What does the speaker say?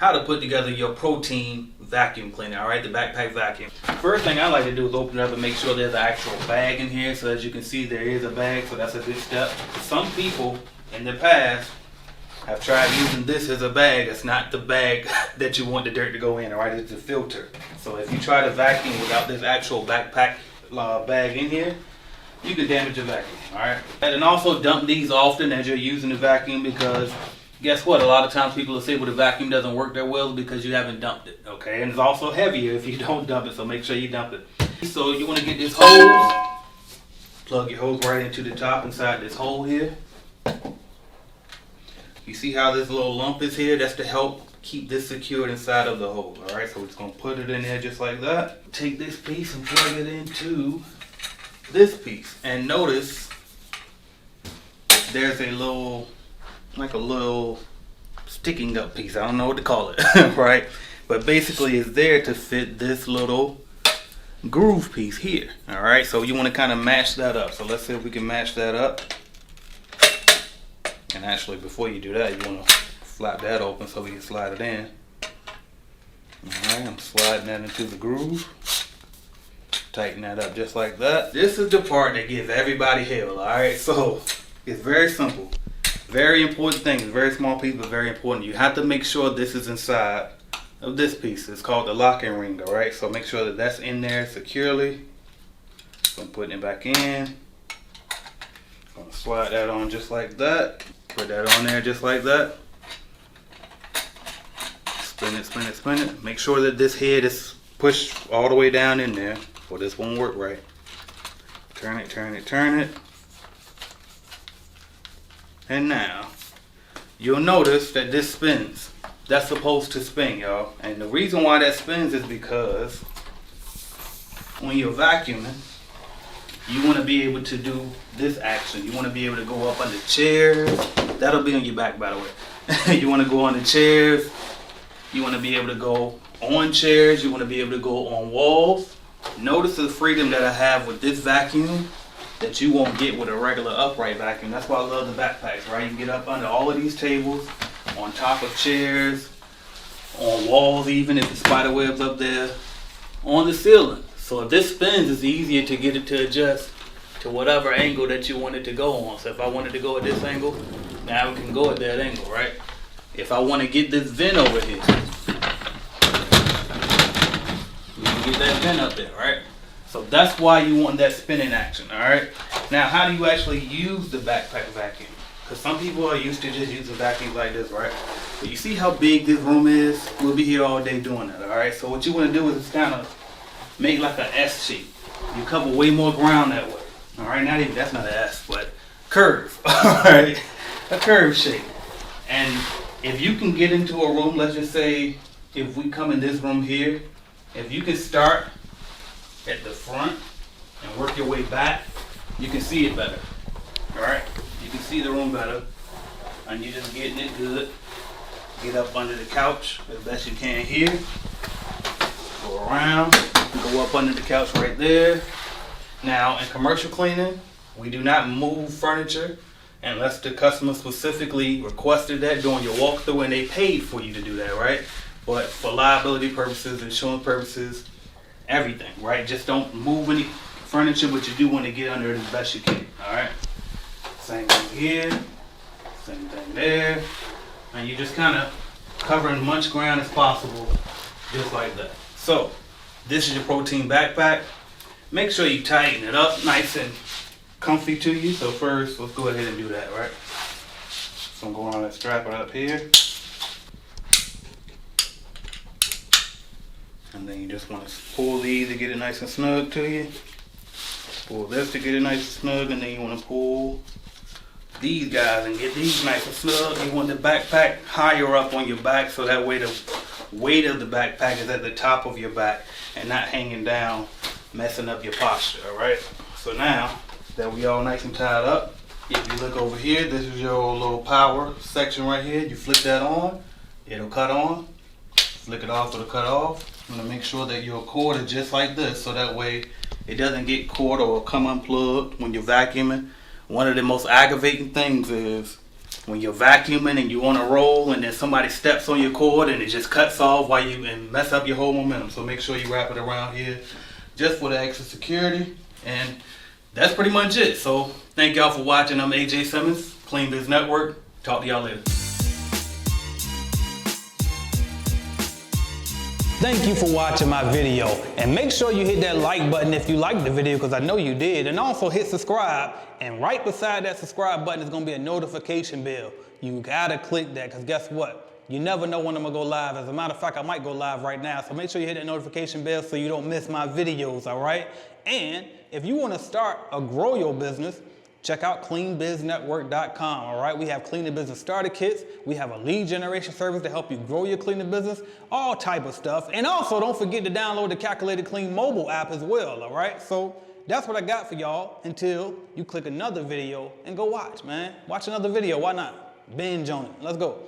How to put together your protein vacuum cleaner, alright, the backpack vacuum. First thing I like to do is open it up and make sure there's an actual bag in here. So as you can see, there is a bag, so that's a good step. Some people in the past have tried using this as a bag. It's not the bag that you want the dirt to go in, alright, it's a filter. So if you try to vacuum without this actual backpack bag in here, you can damage your vacuum, alright? And also dump these often as you're using the vacuum, because guess what? A lot of times people will say, well, the vacuum doesn't work that well because you haven't dumped it, okay? And it's also heavier if you don't dump it, so make sure you dump it. So you want to get this hose, plug your hose right into the top inside this hole here. You see how this little lump is here? That's to help keep this secured inside of the hole, all right? So we're just going to put it in there just like that. Take this piece and plug it into this piece. And notice there's a little sticking up piece. I don't know what to call it, right? But basically it's there to fit this little groove piece here, all right? So you want to kind of match that up. So let's see if we can match that up. And actually, before you do that, you want to flap that open so we can slide it in. All right, I'm sliding that into the groove. Tighten that up just like that. This is the part that gives everybody hell, all right? So it's very simple. Very important thing. It's a very small piece, but very important. You have to make sure this is inside of this piece. It's called the locking ring, all right? So make sure that that's in there securely. So I'm putting it back in. I'm gonna slide that on just like that. Put that on there just like that. Spin it, spin it, spin it. Make sure that this head is pushed all the way down in there, or this won't work right. Turn it, turn it, turn it. And now, you'll notice that this spins. That's supposed to spin, y'all. And the reason why that spins is because when you're vacuuming, you want to be able to do this action. You want to be able to go up under chairs. That'll be on your back, by the way. You want to go on the chairs. You want to be able to go on chairs. You want to be able to go on walls. Notice the freedom that I have with this vacuum that you won't get with a regular upright vacuum. That's why I love the backpacks, right? You can get up under all of these tables, on top of chairs, on walls even if the spider web's up there, on the ceiling. So if this spins, it's easier to get it to adjust to whatever angle that you want it to go on. So if I wanted to go at this angle, now we can go at that angle, right? If I want to get this vent over here, we can get that vent up there, right? So that's why you want that spinning action, all right? Now, how do you actually use the backpack vacuum? Because some people are used to just using vacuums like this, right? But you see how big this room is? We'll be here all day doing that, all right? So what you want to do is just kind of make like an S shape. You cover way more ground that way, all right? Not even, that's not an S, but curve, all right? A curve shape. And if you can get into a room, let's just say if we come in this room here, if you can start at the front and work your way back, you can see it better. Alright? You can see the room better. And you're just getting it good. Get up under the couch as best you can here. Go around. Go up under the couch right there. Now, in commercial cleaning, we do not move furniture unless the customer specifically requested that during your walkthrough and they paid for you to do that, right? But for liability purposes, insurance purposes, everything, right? Just don't move any furniture, but you do want to get under it as best you can, all right? Same thing here, same thing there, and you're just kind of covering as much ground as possible, just like that. So, this is your protein backpack. Make sure you tighten it up nice and comfy to you. So first, let's go ahead and do that, right? So I'm going to strap it up here. And then you just want to pull these to get it nice and snug to you. Pull this to get it nice and snug, and then you want to pull these guys and get these nice and snug. You want the backpack higher up on your back so that way the weight of the backpack is at the top of your back and not hanging down, messing up your posture, alright? So now that we all nice and tied up, if you look over here, this is your little power section right here. You flip that on, it'll cut on. Flick it off, it'll cut off. You want to make sure that your cord is just like this so that way it doesn't get caught or come unplugged when you're vacuuming. One of the most aggravating things is when you're vacuuming and you want to roll and then somebody steps on your cord and it just cuts off while you and mess up your whole momentum. So make sure you wrap it around here just for the extra security. And that's pretty much it. So thank y'all for watching. I'm AJ Simmons, Clean Biz Network. Talk to y'all later. Thank you for watching my video, and make sure you hit that like button if you liked the video, because I know you did, and also hit subscribe, and right beside that subscribe button is going to be a notification bell. You gotta click that, because guess what? You never know when I'm gonna go live. As a matter of fact, I might go live right now, so make sure you hit that notification bell so you don't miss my videos, all right? And if you want to start or grow your business, check out cleanbiznetwork.com, all right? We have cleaning business starter kits. We have a lead generation service to help you grow your cleaning business, all type of stuff. And also, don't forget to download the Calculated Clean mobile app as well, all right? So that's what I got for y'all until you click another video and go watch, man. Watch another video, why not? Binge on it. Let's go.